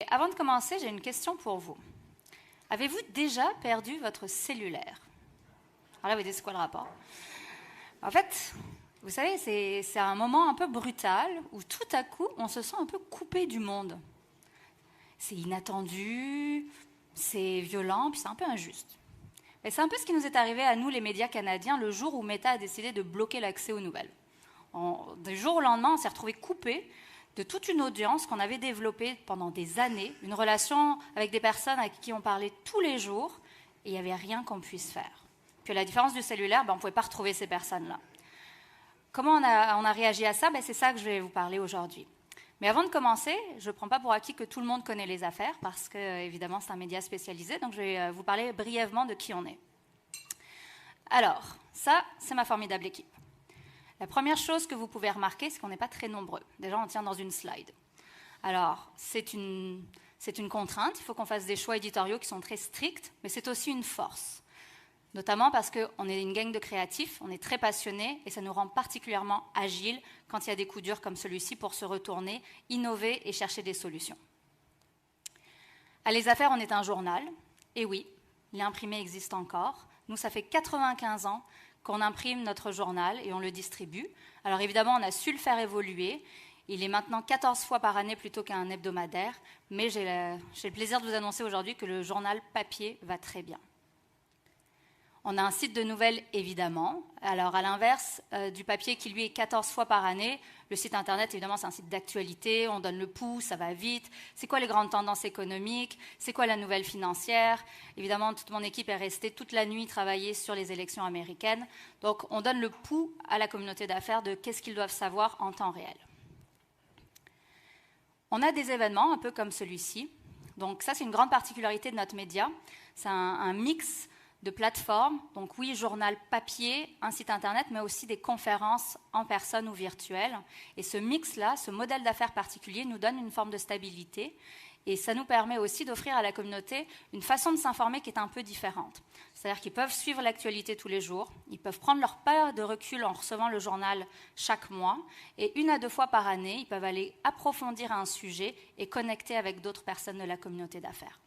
Avant de commencer, j'ai une question pour vous. Avez-vous déjà perdu votre cellulaire? Alors là, vous dites, c'est quoi le rapport? En fait, vous savez, c'est un moment un peu brutal où tout à coup, on se sent un peu coupé du monde. C'est inattendu, c'est violent, puis c'est un peu injuste. Et c'est un peu ce qui nous est arrivé à nous, les médias canadiens, le jour où Meta a décidé de bloquer l'accès aux nouvelles. Du jour au lendemain, on s'est retrouvé coupé de toute une audience qu'on avait développée pendant des années, une relation avec des personnes avec qui on parlait tous les jours, et il n'y avait rien qu'on puisse faire. Puis à la différence du cellulaire, on ne pouvait pas retrouver ces personnes-là. Comment on a réagi à ça? C'est ça que je vais vous parler aujourd'hui. Mais avant de commencer, je ne prends pas pour acquis que tout le monde connaît les affaires, parce que, évidemment, c'est un média spécialisé, donc je vais vous parler brièvement de qui on est. Alors, ça, c'est ma formidable équipe. La première chose que vous pouvez remarquer, c'est qu'on n'est pas très nombreux. Déjà, on tient dans une slide. Alors, c'est une contrainte, il faut qu'on fasse des choix éditoriaux qui sont très stricts, mais c'est aussi une force. Notamment parce qu'on est une gang de créatifs, on est très passionnés et ça nous rend particulièrement agiles quand il y a des coups durs comme celui-ci pour se retourner, innover et chercher des solutions. À Les Affaires, on est un journal. Et oui, l'imprimé existe encore. Nous, ça fait 95 ans qu'on imprime notre journal et on le distribue. Alors évidemment, on a su le faire évoluer. Il est maintenant 14 fois par année plutôt qu'un hebdomadaire, mais j'ai le plaisir de vous annoncer aujourd'hui que le journal papier va très bien. On a un site de nouvelles, évidemment. Alors, à l'inverse du papier qui, lui, est 14 fois par année, le site Internet, évidemment, c'est un site d'actualité, on donne le pouls, ça va vite. C'est quoi les grandes tendances économiques? C'est quoi la nouvelle financière? Évidemment, toute mon équipe est restée toute la nuit travailler sur les élections américaines. Donc, on donne le pouls à la communauté d'affaires de qu'est-ce qu'ils doivent savoir en temps réel. On a des événements, un peu comme celui-ci. Donc, ça, c'est une grande particularité de notre média. C'est un mix de plateformes, donc oui, journal papier, un site internet, mais aussi des conférences en personne ou virtuelles. Et ce mix-là, ce modèle d'affaires particulier nous donne une forme de stabilité et ça nous permet aussi d'offrir à la communauté une façon de s'informer qui est un peu différente. C'est-à-dire qu'ils peuvent suivre l'actualité tous les jours, ils peuvent prendre leur part de recul en recevant le journal chaque mois et 1 à 2 fois par année, ils peuvent aller approfondir un sujet et connecter avec d'autres personnes de la communauté d'affaires.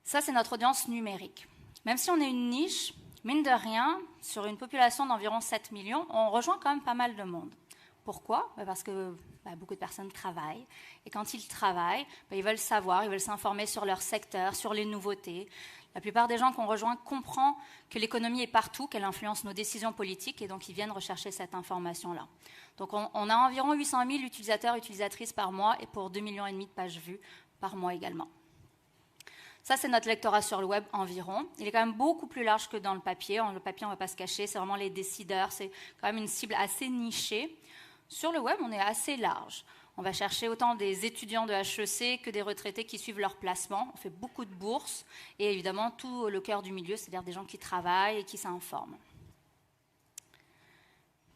Ça, c'est notre audience numérique. Même si on est une niche, mine de rien, sur une population d'environ 7 millions, on rejoint quand même pas mal de monde. Pourquoi? Parce que beaucoup de personnes travaillent. Et quand ils travaillent, ils veulent savoir, ils veulent s'informer sur leur secteur, sur les nouveautés. La plupart des gens qu'on rejoint comprennent que l'économie est partout, qu'elle influence nos décisions politiques, et donc ils viennent rechercher cette information-là. Donc on a environ 800 000 utilisateurs et utilisatrices par mois, et pour 2,5 millions de pages vues par mois également. Ça, c'est notre lectorat sur le web environ. Il est quand même beaucoup plus large que dans le papier. Le papier, on ne va pas se cacher, c'est vraiment les décideurs. C'est quand même une cible assez nichée. Sur le web, on est assez large. On va chercher autant des étudiants de HEC que des retraités qui suivent leur placement. On fait beaucoup de bourses et évidemment tout le cœur du milieu, c'est-à-dire des gens qui travaillent et qui s'informent.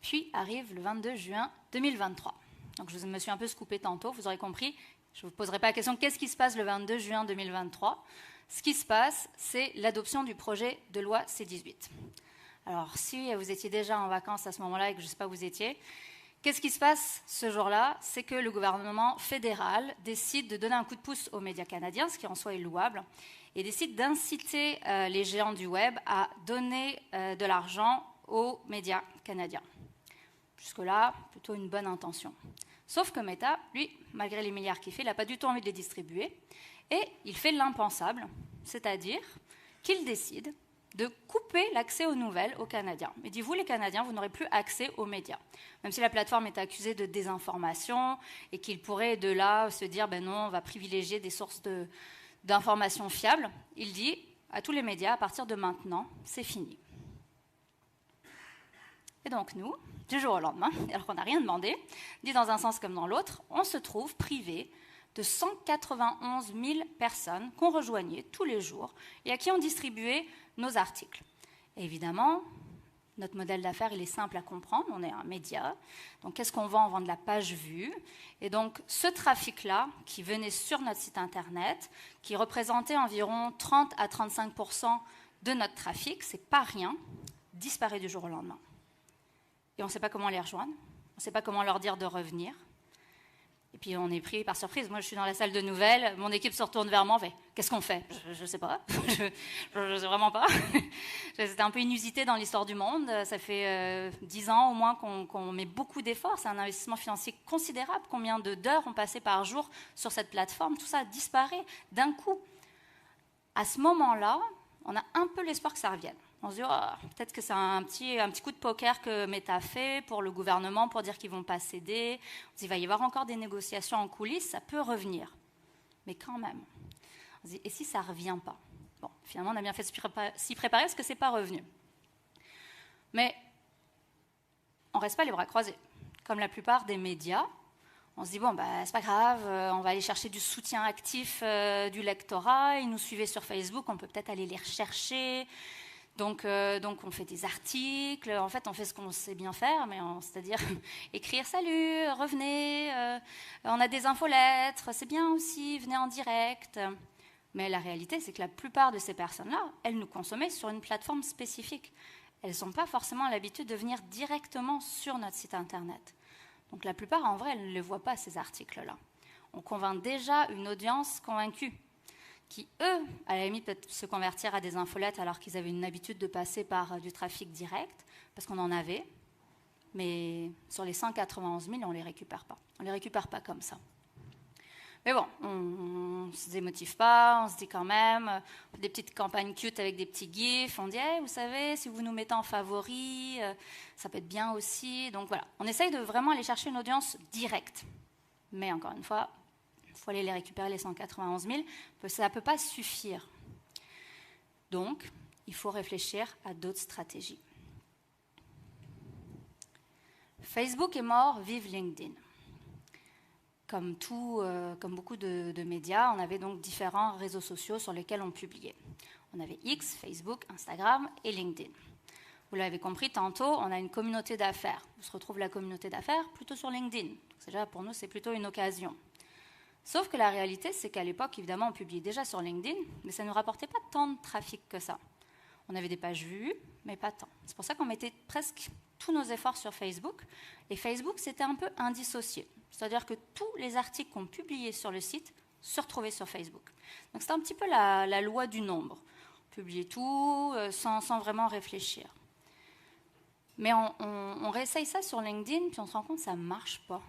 Puis arrive le 22 juin 2023. Donc je me suis un peu scoopée tantôt, vous aurez compris. Je ne vous poserai pas la question qu'est-ce qui se passe le 22 juin 2023. Ce qui se passe, c'est l'adoption du projet de loi C-18. Alors, si vous étiez déjà en vacances à ce moment-là et que je ne sais pas où vous étiez, qu'est-ce qui se passe ce jour-là? C'est que le gouvernement fédéral décide de donner un coup de pouce aux médias canadiens, ce qui en soi est louable, et décide d'inciter les géants du web à donner de l'argent aux médias canadiens. Jusque-là, plutôt une bonne intention. Sauf que Meta, lui, malgré les milliards qu'il fait, il n'a pas du tout envie de les distribuer. Et il fait l'impensable, c'est-à-dire qu'il décide de couper l'accès aux nouvelles aux Canadiens. Il dit, vous les Canadiens, vous n'aurez plus accès aux médias. Même si la plateforme est accusée de désinformation et qu'il pourrait de là se dire, non, on va privilégier des sources d'informations fiables, il dit à tous les médias, à partir de maintenant, c'est fini. Et donc nous, du jour au lendemain, alors qu'on n'a rien demandé, dit dans un sens comme dans l'autre, on se trouve privé de 191 000 personnes qu'on rejoignait tous les jours et à qui on distribuait nos articles. Et évidemment, notre modèle d'affaires, il est simple à comprendre, on est un média, donc qu'est-ce qu'on vend? On vend de la page vue, et donc ce trafic-là, qui venait sur notre site internet, qui représentait environ 30 à 35% de notre trafic, c'est pas rien, disparaît du jour au lendemain. et on ne sait pas comment les rejoindre, on ne sait pas comment leur dire de revenir. Et puis on est pris par surprise. Moi, je suis dans la salle de nouvelles, mon équipe se retourne vers moi, fait « Qu'est-ce qu'on fait ?» Je ne sais pas, je ne sais vraiment pas. C'était un peu inusité dans l'histoire du monde. Ça fait 10 ans au moins qu'on met beaucoup d'efforts. C'est un investissement financier considérable. Combien d'heures on passait par jour sur cette plateforme? Tout ça disparaît d'un coup. À ce moment-là, on a un peu l'espoir que ça revienne. On se dit, oh, peut-être que c'est un petit coup de poker que Meta fait pour le gouvernement pour dire qu'ils ne vont pas céder. On se dit, il va y avoir encore des négociations en coulisses, ça peut revenir. Mais quand même, on se dit, et si ça ne revient pas? Bon, finalement, on a bien fait de s'y préparer parce que ce n'est pas revenu. Mais on ne reste pas les bras croisés. Comme la plupart des médias, on se dit, bon, bah, c'est pas grave, on va aller chercher du soutien actif du lectorat. Ils nous suivaient sur Facebook, on peut peut-être aller les rechercher. Donc on fait des articles, en fait on fait ce qu'on sait bien faire, c'est-à-dire écrire salut, revenez, on a des infolettres, c'est bien aussi, venez en direct. Mais la réalité c'est que la plupart de ces personnes-là, elles nous consommaient sur une plateforme spécifique. Elles n'ont pas forcément l'habitude de venir directement sur notre site internet. Donc la plupart en vrai, elles ne les voient pas ces articles-là. On convainc déjà une audience convaincue, qui, eux, à la limite, peuvent se convertir à des infolettes alors qu'ils avaient une habitude de passer par du trafic direct, parce qu'on en avait, mais sur les 191 000, on ne les récupère pas. On ne les récupère pas comme ça. Mais bon, on ne se démotive pas, on se dit quand même, on fait des petites campagnes cute avec des petits gifs, on dit, hey, vous savez, si vous nous mettez en favori, ça peut être bien aussi. Donc voilà, on essaye de vraiment aller chercher une audience directe. Mais encore une fois, il faut aller les récupérer, les 191 000, ça ne peut pas suffire. Donc, il faut réfléchir à d'autres stratégies. Facebook est mort, vive LinkedIn. Comme beaucoup de médias, on avait donc différents réseaux sociaux sur lesquels on publiait. On avait X, Facebook, Instagram et LinkedIn. Vous l'avez compris, tantôt, on a une communauté d'affaires. On se retrouve la communauté d'affaires plutôt sur LinkedIn. Donc, déjà, pour nous, c'est plutôt une occasion. Sauf que la réalité, c'est qu'à l'époque, évidemment, on publiait déjà sur LinkedIn, mais ça ne nous rapportait pas tant de trafic que ça. On avait des pages vues, mais pas tant. C'est pour ça qu'on mettait presque tous nos efforts sur Facebook. Et Facebook, c'était un peu indissocié. C'est-à-dire que tous les articles qu'on publiait sur le site se retrouvaient sur Facebook. Donc c'était un petit peu la loi du nombre. On publiait tout sans vraiment réfléchir. Mais on réessaye ça sur LinkedIn, puis on se rend compte que ça ne marche pas.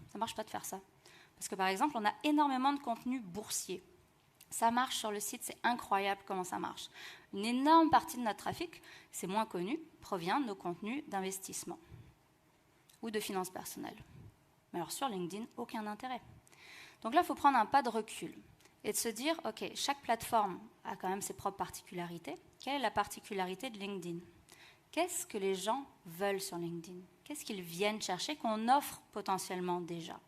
Ça ne marche pas de faire ça. Parce que par exemple, on a énormément de contenu boursier. Ça marche sur le site, c'est incroyable comment ça marche. Une énorme partie de notre trafic, c'est moins connu, provient de nos contenus d'investissement ou de finances personnelles. Mais alors sur LinkedIn, aucun intérêt. Donc là, il faut prendre un pas de recul et de se dire, ok, chaque plateforme a quand même ses propres particularités. Quelle est la particularité de LinkedIn? Qu'est-ce que les gens veulent sur LinkedIn? Qu'est-ce qu'ils viennent chercher qu'on offre potentiellement déjà?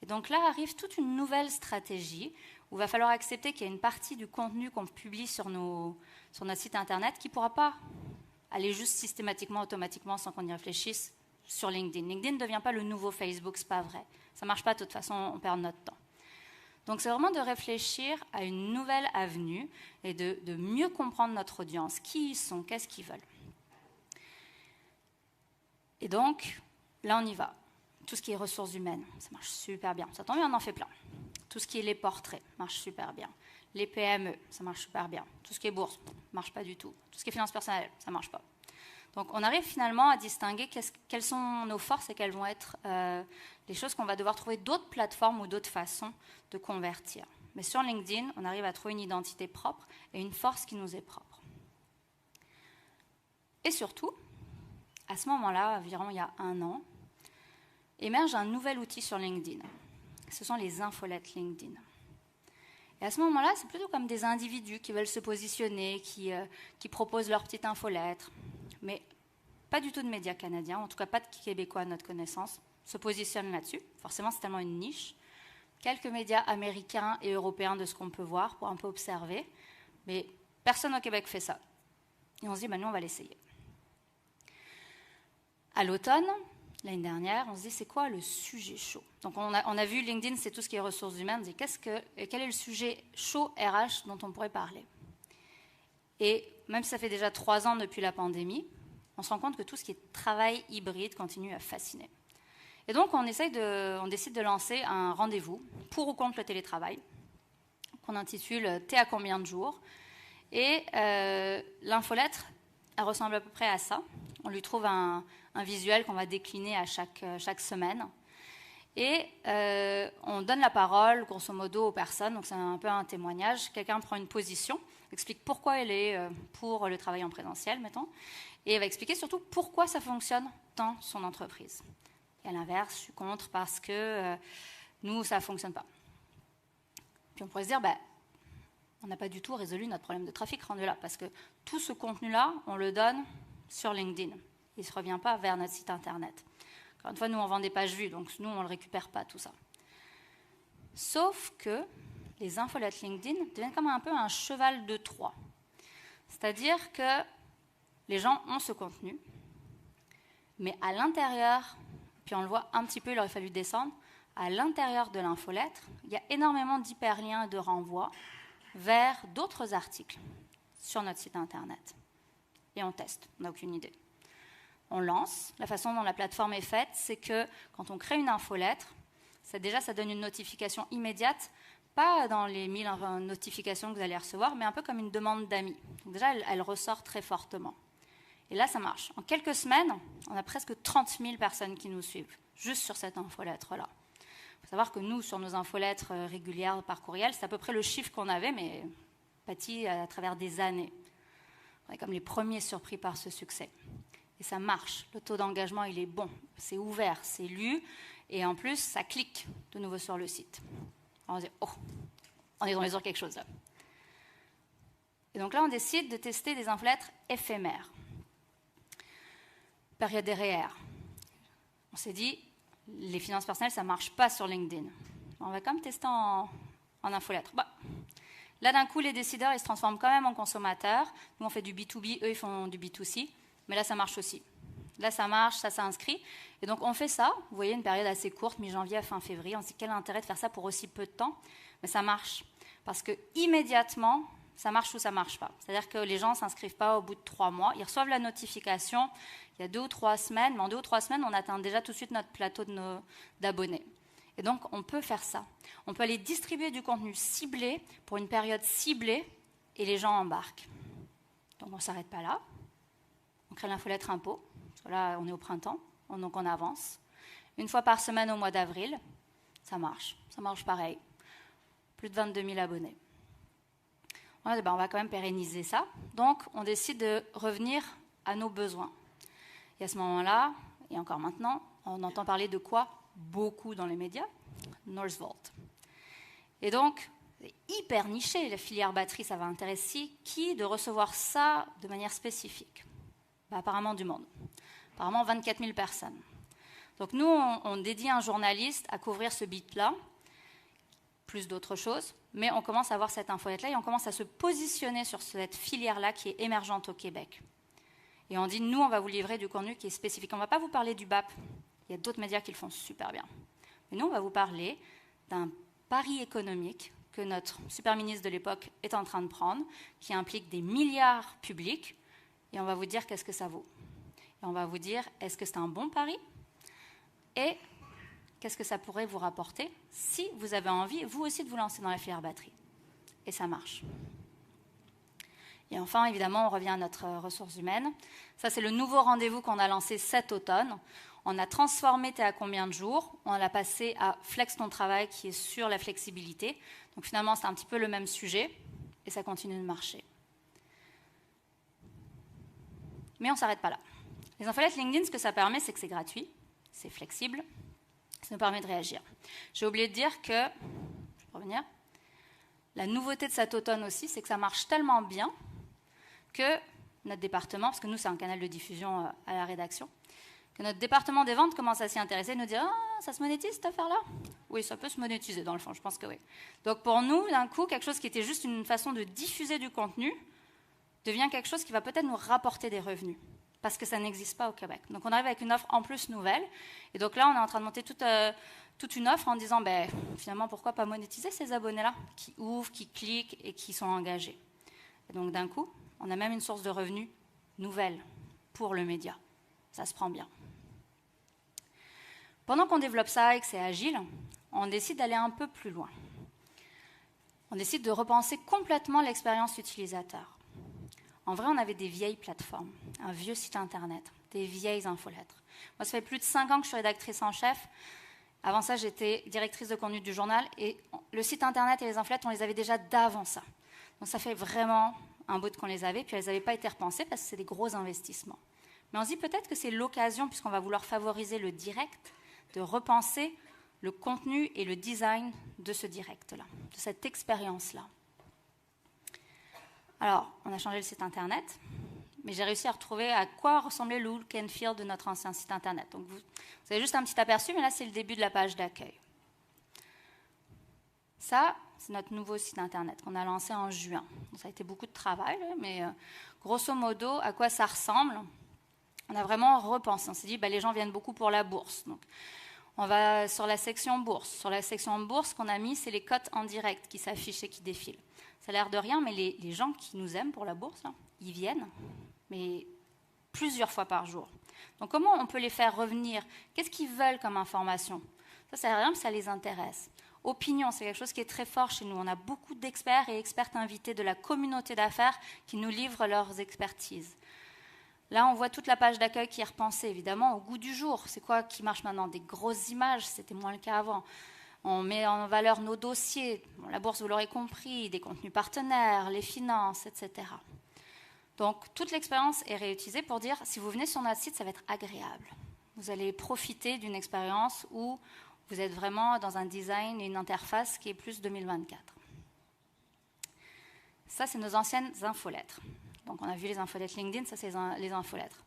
Et donc là arrive toute une nouvelle stratégie où il va falloir accepter qu'il y a une partie du contenu qu'on publie sur notre site internet qui ne pourra pas aller juste systématiquement, automatiquement, sans qu'on y réfléchisse sur LinkedIn. LinkedIn ne devient pas le nouveau Facebook, ce n'est pas vrai. Ça ne marche pas, de toute façon, on perd notre temps. Donc c'est vraiment de réfléchir à une nouvelle avenue et de mieux comprendre notre audience, qui ils sont, qu'est-ce qu'ils veulent. Et donc, là on y va. Tout ce qui est ressources humaines, ça marche super bien. Ça tombe bien, on en fait plein. Tout ce qui est les portraits, marche super bien. Les PME, ça marche super bien. Tout ce qui est bourse, marche pas du tout. Tout ce qui est finances personnelles, ça marche pas. Donc on arrive finalement à distinguer quelles sont nos forces et quelles vont être les choses qu'on va devoir trouver d'autres plateformes ou d'autres façons de convertir. Mais sur LinkedIn, on arrive à trouver une identité propre et une force qui nous est propre. Et surtout, à ce moment-là, environ il y a 1 an, émerge un nouvel outil sur LinkedIn. Ce sont les infolettes LinkedIn. Et à ce moment-là, c'est plutôt comme des individus qui veulent se positionner, qui proposent leur petite infolettre. Mais pas du tout de médias canadiens, en tout cas pas de Québécois à notre connaissance, se positionnent là-dessus. Forcément, c'est tellement une niche. Quelques médias américains et européens de ce qu'on peut voir pour un peu observer. Mais personne au Québec fait ça. Et on se dit, nous, on va l'essayer. À l'automne, l'année dernière, on se dit, c'est quoi le sujet chaud? Donc on a vu LinkedIn, c'est tout ce qui est ressources humaines. On se dit, quel est le sujet chaud RH dont on pourrait parler? Et même si ça fait déjà 3 ans depuis la pandémie, on se rend compte que tout ce qui est travail hybride continue à fasciner. Et donc, on décide de lancer un rendez-vous pour ou contre le télétravail, qu'on intitule « T'es à combien de jours ?» Et l'infolettre, elle ressemble à peu près à ça. On lui trouve un visuel qu'on va décliner à chaque semaine. Et on donne la parole, grosso modo, aux personnes. Donc, c'est un peu un témoignage. Quelqu'un prend une position, explique pourquoi elle est pour le travail en présentiel, mettons, et elle va expliquer surtout pourquoi ça fonctionne dans son entreprise. Et à l'inverse, je suis contre parce que nous, ça ne fonctionne pas. Puis on pourrait se dire, on n'a pas du tout résolu notre problème de trafic rendu là, parce que tout ce contenu-là, on le donne sur LinkedIn. Il ne se revient pas vers notre site internet. Encore une fois, nous, on vend des pages vues, donc nous, on ne le récupère pas, tout ça. Sauf que les infolettes LinkedIn deviennent comme un peu un cheval de Troie. C'est-à-dire que les gens ont ce contenu, mais à l'intérieur, puis on le voit un petit peu, il aurait fallu descendre, à l'intérieur de l'infolettre, il y a énormément d'hyperliens et de renvois vers d'autres articles sur notre site internet. Et on teste, on n'a aucune idée. On lance. La façon dont la plateforme est faite, c'est que quand on crée une infolettre, ça donne une notification immédiate, pas dans les 1000 notifications que vous allez recevoir, mais un peu comme une demande d'amis. Donc déjà, elle ressort très fortement. Et là, ça marche. En quelques semaines, on a presque 30 000 personnes qui nous suivent, juste sur cette infolettre-là. Il faut savoir que nous, sur nos infolettres régulières par courriel, c'est à peu près le chiffre qu'on avait, mais bâti à travers des années. On est comme les premiers surpris par ce succès. Et ça marche. Le taux d'engagement, il est bon. C'est ouvert, c'est lu. Et en plus, ça clique de nouveau sur le site. Alors on se dit, on est tombé sur quelque chose là. Et donc là, on décide de tester des infolettres éphémères. Période REER. On s'est dit, les finances personnelles, ça ne marche pas sur LinkedIn. On va quand même tester en infolettre. Là, d'un coup, les décideurs, ils se transforment quand même en consommateurs. Nous, on fait du B2B, eux, ils font du B2C. Mais là, ça marche aussi. Là, ça marche, ça s'inscrit. Et donc, on fait ça. Vous voyez, une période assez courte, mi-janvier à fin février. On se dit, quel intérêt de faire ça pour aussi peu de temps? Mais ça marche. Parce que immédiatement, ça marche ou ça ne marche pas. C'est-à-dire que les gens ne s'inscrivent pas au bout de 3 mois. Ils reçoivent la notification il y a 2 ou 3 semaines. Mais en 2 ou 3 semaines, on atteint déjà tout de suite notre plateau d'abonnés. Et donc, on peut faire ça. On peut aller distribuer du contenu ciblé pour une période ciblée et les gens embarquent. Donc, on ne s'arrête pas là. On crée l'infolettre impôt. Parce que là, on est au printemps, donc on avance. Une fois par semaine au mois d'avril, ça marche. Ça marche pareil. Plus de 22 000 abonnés. On va quand même pérenniser ça. Donc, on décide de revenir à nos besoins. Et à ce moment-là, et encore maintenant, on entend parler de quoi? Beaucoup dans les médias, Northvolt. Et donc, c'est hyper niché, la filière batterie, ça va intéresser qui de recevoir ça de manière spécifique? Apparemment du monde. Apparemment 24 000 personnes. Donc nous, on dédie un journaliste à couvrir ce beat-là, plus d'autres choses, mais on commence à avoir cette infolette-là et on commence à se positionner sur cette filière-là qui est émergente au Québec. Et on dit, nous, on va vous livrer du contenu qui est spécifique. On ne va pas vous parler du BAP. Il y a d'autres médias qui le font super bien. Mais nous, on va vous parler d'un pari économique que notre super ministre de l'époque est en train de prendre, qui implique des milliards publics, et on va vous dire qu'est-ce que ça vaut. Et on va vous dire, est-ce que c'est un bon pari? Et qu'est-ce que ça pourrait vous rapporter si vous avez envie, vous aussi, de vous lancer dans la filière batterie? Et ça marche. Et enfin, évidemment, on revient à notre ressource humaine. Ça, c'est le nouveau rendez-vous qu'on a lancé cet automne. On a transformé T'es à combien de jours? On l'a passé à Flex ton travail, qui est sur la flexibilité. Donc finalement, c'est un petit peu le même sujet, et ça continue de marcher. Mais on ne s'arrête pas là. Les infolettes LinkedIn, ce que ça permet, c'est que c'est gratuit, c'est flexible, ça nous permet de réagir. J'ai oublié de dire que, je vais revenir, la nouveauté de cet automne aussi, c'est que ça marche tellement bien que notre département, parce que nous, c'est un canal de diffusion à la rédaction, que notre département des ventes commence à s'y intéresser et nous dire « Ah, ça se monétise cette affaire-là ?» Oui, ça peut se monétiser dans le fond, je pense que oui. Donc pour nous, d'un coup, quelque chose qui était juste une façon de diffuser du contenu devient quelque chose qui va peut-être nous rapporter des revenus, parce que ça n'existe pas au Québec. Donc on arrive avec une offre en plus nouvelle, et donc là on est en train de monter toute une offre en disant finalement pourquoi pas monétiser ces abonnés-là, qui ouvrent, qui cliquent et qui sont engagés. Et donc d'un coup, on a même une source de revenus nouvelle pour le média. Ça se prend bien. Pendant qu'on développe ça et que c'est agile, on décide d'aller un peu plus loin. On décide de repenser complètement l'expérience utilisateur. En vrai, on avait des vieilles plateformes, un vieux site internet, des vieilles infolettres. Moi, ça fait plus de 5 ans que je suis rédactrice en chef. Avant ça, j'étais directrice de contenu du journal et le site internet et les infolettes, on les avait déjà d'avant ça. Donc ça fait vraiment un bout qu'on les avait, puis elles n'avaient pas été repensées parce que c'est des gros investissements. Mais on se dit peut-être que c'est l'occasion, puisqu'on va vouloir favoriser le direct, de repenser le contenu et le design de ce direct-là, de cette expérience-là. Alors, on a changé le site internet, mais j'ai réussi à retrouver à quoi ressemblait le look and feel de notre ancien site internet. Donc vous avez juste un petit aperçu, mais là c'est le début de la page d'accueil. Ça, c'est notre nouveau site internet qu'on a lancé en juin. Donc, ça a été beaucoup de travail, mais grosso modo, à quoi ça ressemble? On a vraiment repensé. On s'est dit, les gens viennent beaucoup pour la bourse. Donc, on va sur la section bourse. Sur la section bourse, ce qu'on a mis, c'est les cotes en direct qui s'affichent et qui défilent. Ça a l'air de rien, mais les gens qui nous aiment pour la bourse, là, ils viennent, mais plusieurs fois par jour. Donc comment on peut les faire revenir? Qu'est-ce qu'ils veulent comme information? Ça sert à rien, mais ça les intéresse. Opinion, c'est quelque chose qui est très fort chez nous. On a beaucoup d'experts et expertes invités de la communauté d'affaires qui nous livrent leurs expertises. Là, on voit toute la page d'accueil qui est repensée, évidemment, au goût du jour. C'est quoi qui marche maintenant? Des grosses images, c'était moins le cas avant. On met en valeur nos dossiers, la bourse, vous l'aurez compris, des contenus partenaires, les finances, etc. Donc, toute l'expérience est réutilisée pour dire, si vous venez sur notre site, ça va être agréable. Vous allez profiter d'une expérience où vous êtes vraiment dans un design et une interface qui est plus 2024. Ça, c'est nos anciennes infolettres. Donc, on a vu les infolettres LinkedIn, ça, c'est les infolettres.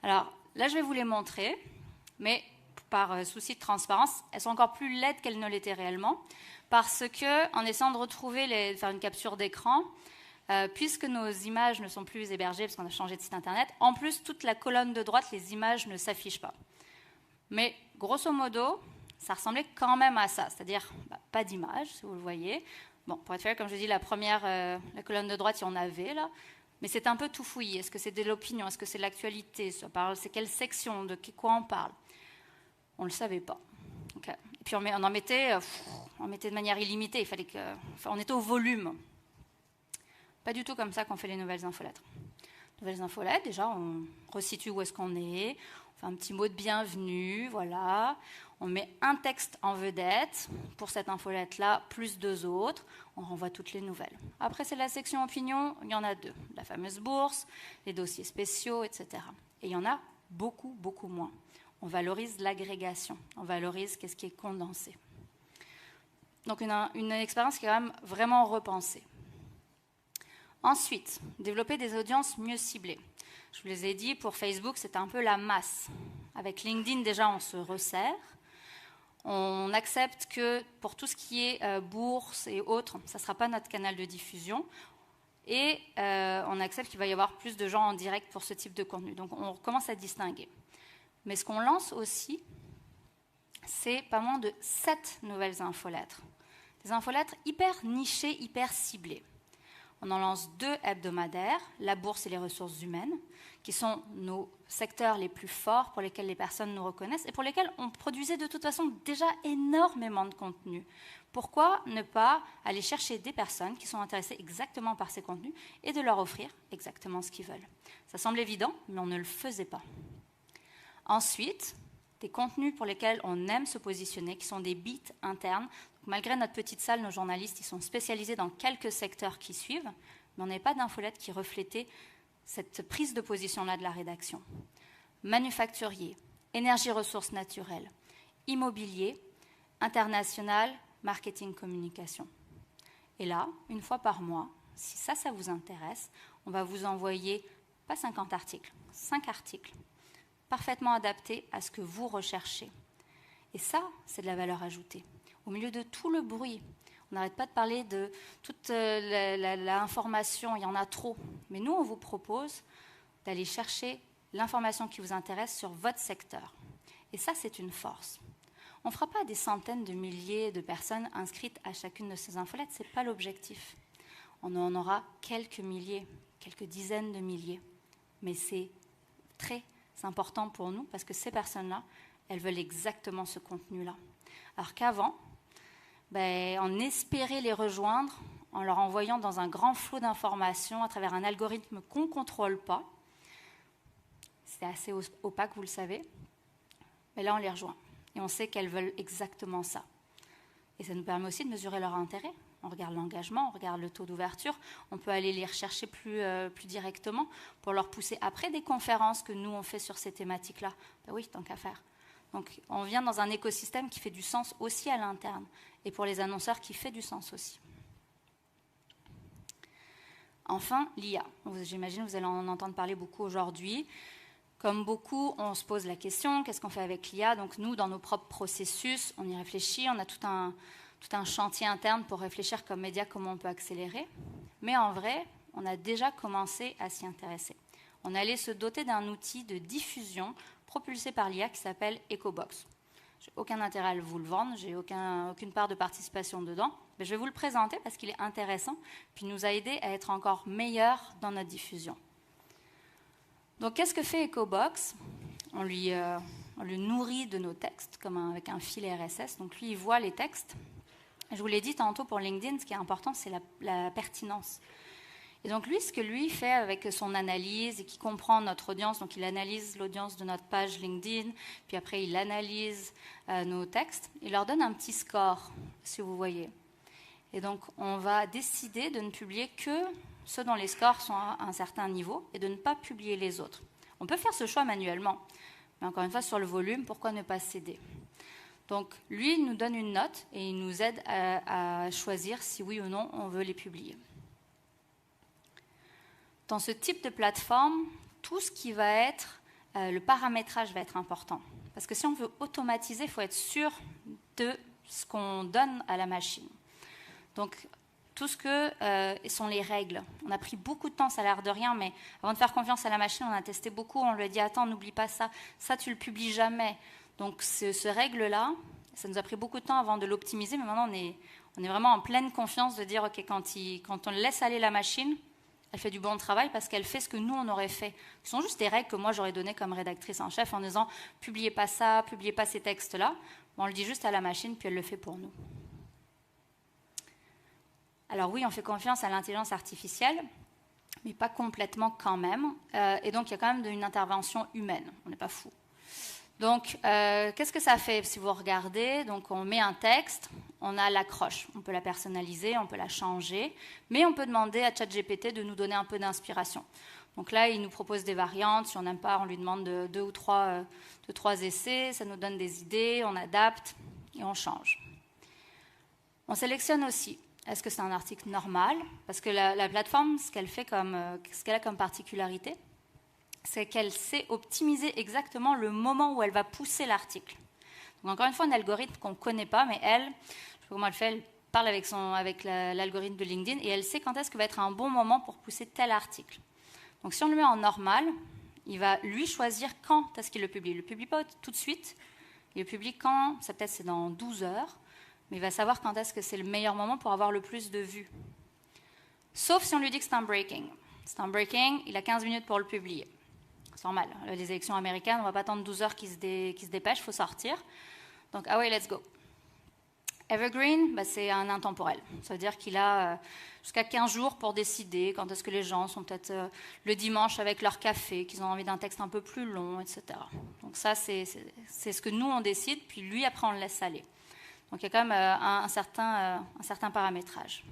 Alors, là, je vais vous les montrer, mais par souci de transparence, elles sont encore plus laides qu'elles ne l'étaient réellement, parce qu'en essayant de retrouver, faire une capture d'écran, puisque nos images ne sont plus hébergées, parce qu'on a changé de site internet, en plus, toute la colonne de droite, les images ne s'affichent pas. Mais grosso modo, ça ressemblait quand même à ça, c'est-à-dire pas d'image, si vous le voyez. Bon, pour être fair, comme je dis, la la colonne de droite, il y en avait là, mais c'est un peu tout fouillé. Est-ce que c'est de l'opinion? Est-ce que c'est de l'actualité? C'est quelle section? De quoi on parle? On ne le savait pas. Okay. Et puis on en mettait de manière illimitée. On était au volume. Pas du tout comme ça qu'on fait les nouvelles infolettres. Nouvelles infolettres, déjà, on resitue où est-ce qu'on est. On fait un petit mot de bienvenue, voilà. On met un texte en vedette pour cette infolette-là, plus 2 autres. On renvoie toutes les nouvelles. Après, c'est la section opinion. Il y en a 2. La fameuse bourse, les dossiers spéciaux, etc. Et il y en a beaucoup, beaucoup moins. On valorise l'agrégation, on valorise qu'est-ce qui est condensé. Donc une expérience qui est quand même vraiment repensée. Ensuite, développer des audiences mieux ciblées. Je vous les ai dit, pour Facebook, c'est un peu la masse. Avec LinkedIn, déjà, on se resserre. On accepte que pour tout ce qui est bourse et autres, ça ne sera pas notre canal de diffusion. Et on accepte qu'il va y avoir plus de gens en direct pour ce type de contenu. Donc on commence à distinguer. Mais ce qu'on lance aussi, c'est pas moins de 7 nouvelles infolettres. Des infolettres hyper nichées, hyper ciblées. On en lance 2 hebdomadaires, la bourse et les ressources humaines, qui sont nos secteurs les plus forts pour lesquels les personnes nous reconnaissent et pour lesquels on produisait de toute façon déjà énormément de contenu. Pourquoi ne pas aller chercher des personnes qui sont intéressées exactement par ces contenus et de leur offrir exactement ce qu'ils veulent? Ça semble évident, mais on ne le faisait pas. Ensuite, des contenus pour lesquels on aime se positionner, qui sont des beats internes. Donc, malgré notre petite salle, nos journalistes ils sont spécialisés dans quelques secteurs qui suivent, mais on n'avait pas d'infolette qui reflétait cette prise de position-là de la rédaction. Manufacturier, énergie ressources naturelles, immobilier, international, marketing, communication. Et là, une fois par mois, si ça vous intéresse, on va vous envoyer, pas 50 articles, 5 articles, parfaitement adapté à ce que vous recherchez. Et ça, c'est de la valeur ajoutée. Au milieu de tout le bruit, on n'arrête pas de parler de toute l'information, il y en a trop. Mais nous, on vous propose d'aller chercher l'information qui vous intéresse sur votre secteur. Et ça, c'est une force. On ne fera pas des centaines de milliers de personnes inscrites à chacune de ces infolettes, ce n'est pas l'objectif. On en aura quelques milliers, quelques dizaines de milliers. Mais c'est très important pour nous parce que ces personnes-là, elles veulent exactement ce contenu-là. Alors qu'avant, on espérait les rejoindre en leur envoyant dans un grand flot d'informations à travers un algorithme qu'on ne contrôle pas. C'est assez opaque, vous le savez. Mais là, on les rejoint. Et on sait qu'elles veulent exactement ça. Et ça nous permet aussi de mesurer leur intérêt. On regarde l'engagement, on regarde le taux d'ouverture. On peut aller les rechercher plus directement pour leur pousser après des conférences que nous, on fait sur ces thématiques-là. Oui, tant qu'à faire. Donc, on vient dans un écosystème qui fait du sens aussi à l'interne. Et pour les annonceurs, qui fait du sens aussi. Enfin, l'IA. J'imagine que vous allez en entendre parler beaucoup aujourd'hui. Comme beaucoup, on se pose la question, qu'est-ce qu'on fait avec l'IA? Donc nous, dans nos propres processus, on y réfléchit, on a tout un chantier interne pour réfléchir comme média comment on peut accélérer. Mais en vrai, on a déjà commencé à s'y intéresser. On allait se doter d'un outil de diffusion propulsé par l'IA qui s'appelle EchoBox. Je n'ai aucun intérêt à vous le vendre, je n'ai aucune part de participation dedans, mais je vais vous le présenter parce qu'il est intéressant, puis il nous a aidé à être encore meilleurs dans notre diffusion. Donc, qu'est-ce que fait EchoBox? On lui nourrit de nos textes, comme avec un fil RSS. Donc, lui, il voit les textes. Je vous l'ai dit tantôt pour LinkedIn, ce qui est important, c'est la pertinence. Et donc, lui, ce que lui fait avec son analyse et qui comprend notre audience, donc il analyse l'audience de notre page LinkedIn, puis après, il analyse nos textes, il leur donne un petit score, si vous voyez. Et donc, on va décider de ne publier que ceux dont les scores sont à un certain niveau et de ne pas publier les autres. On peut faire ce choix manuellement, mais encore une fois, sur le volume, pourquoi ne pas céder? Donc, lui, il nous donne une note et il nous aide à choisir si oui ou non on veut les publier. Dans ce type de plateforme, tout ce qui va être le paramétrage va être important. Parce que si on veut automatiser, il faut être sûr de ce qu'on donne à la machine. Donc, tout ce que sont les règles. On a pris beaucoup de temps, ça a l'air de rien, mais avant de faire confiance à la machine, on a testé beaucoup. On lui a dit, attends, n'oublie pas ça, ça tu le publies jamais. Donc, ce règle-là, ça nous a pris beaucoup de temps avant de l'optimiser, mais maintenant, on est vraiment en pleine confiance de dire, OK, quand on laisse aller la machine, elle fait du bon travail parce qu'elle fait ce que nous, on aurait fait. Ce sont juste des règles que moi, j'aurais données comme rédactrice en chef en disant, publiez pas ça, publiez pas ces textes-là. Bon, on le dit juste à la machine, puis elle le fait pour nous. Alors oui, on fait confiance à l'intelligence artificielle, mais pas complètement quand même. Et donc, il y a quand même une intervention humaine. On n'est pas fou. Donc, qu'est-ce que ça fait si vous regardez? Donc, on met un texte, on a l'accroche. On peut la personnaliser, on peut la changer, mais on peut demander à ChatGPT de nous donner un peu d'inspiration. Donc là, il nous propose des variantes. Si on n'aime pas, on lui demande deux ou trois essais. Ça nous donne des idées, on adapte et on change. On sélectionne aussi. Est-ce que c'est un article normal? Parce que la plateforme, ce qu'elle a comme particularité, c'est qu'elle sait optimiser exactement le moment où elle va pousser l'article. Donc encore une fois, un algorithme qu'on ne connaît pas, mais elle, je ne sais pas comment elle fait, elle parle avec l'algorithme de LinkedIn et elle sait quand est-ce que va être un bon moment pour pousser tel article. Donc si on le met en normal, il va lui choisir quand est-ce qu'il le publie. Il ne le publie pas tout de suite, il le publie quand, peut-être c'est dans 12 heures, mais il va savoir quand est-ce que c'est le meilleur moment pour avoir le plus de vues. Sauf si on lui dit que c'est un breaking. C'est un breaking, il a 15 minutes pour le publier. C'est normal, les élections américaines, on ne va pas attendre 12 heures qu'ils se dépêchent, il faut sortir. Donc, let's go. Evergreen, c'est un intemporel. Ça veut dire qu'il a jusqu'à 15 jours pour décider quand est-ce que les gens sont peut-être le dimanche avec leur café, qu'ils ont envie d'un texte un peu plus long, etc. Donc ça, c'est ce que nous, on décide, puis lui, après, on le laisse aller. Donc il y a quand même un certain paramétrage.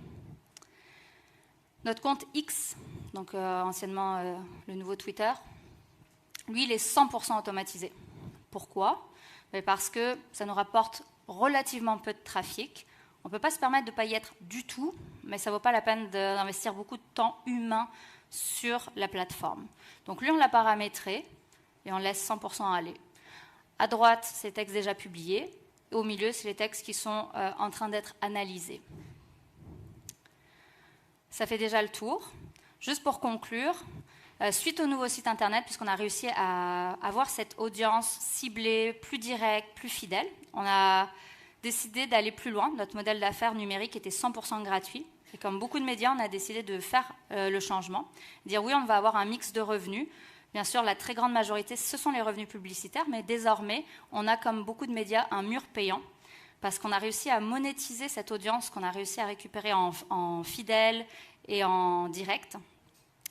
Notre compte X, donc anciennement le nouveau Twitter, lui, il est 100% automatisé. Pourquoi? Parce que ça nous rapporte relativement peu de trafic. On ne peut pas se permettre de ne pas y être du tout, mais ça ne vaut pas la peine d'investir beaucoup de temps humain sur la plateforme. Donc lui, on l'a paramétré et on laisse 100% aller. À droite, c'est les textes déjà publiés. Et au milieu, c'est les textes qui sont en train d'être analysés. Ça fait déjà le tour. Juste pour conclure, suite au nouveau site internet, puisqu'on a réussi à avoir cette audience ciblée, plus directe, plus fidèle, on a décidé d'aller plus loin. Notre modèle d'affaires numérique était 100% gratuit. Et comme beaucoup de médias, on a décidé de faire le changement. Dire oui, on va avoir un mix de revenus, Bien sûr, la très grande majorité, ce sont les revenus publicitaires, mais désormais, on a, comme beaucoup de médias, un mur payant, parce qu'on a réussi à monétiser cette audience qu'on a réussi à récupérer en fidèle et en direct.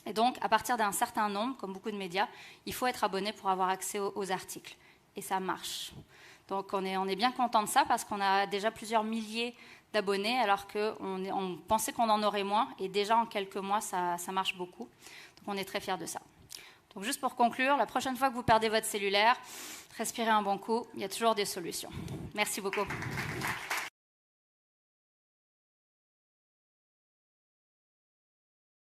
Et donc, à partir d'un certain nombre, comme beaucoup de médias, il faut être abonné pour avoir accès aux articles. Et ça marche. Donc, on est bien content de ça, parce qu'on a déjà plusieurs milliers d'abonnés, alors qu'on pensait qu'on en aurait moins, et déjà en quelques mois, ça marche beaucoup. Donc, on est très fiers de ça. Donc, juste pour conclure, la prochaine fois que vous perdez votre cellulaire, respirez un bon coup, il y a toujours des solutions. Merci beaucoup.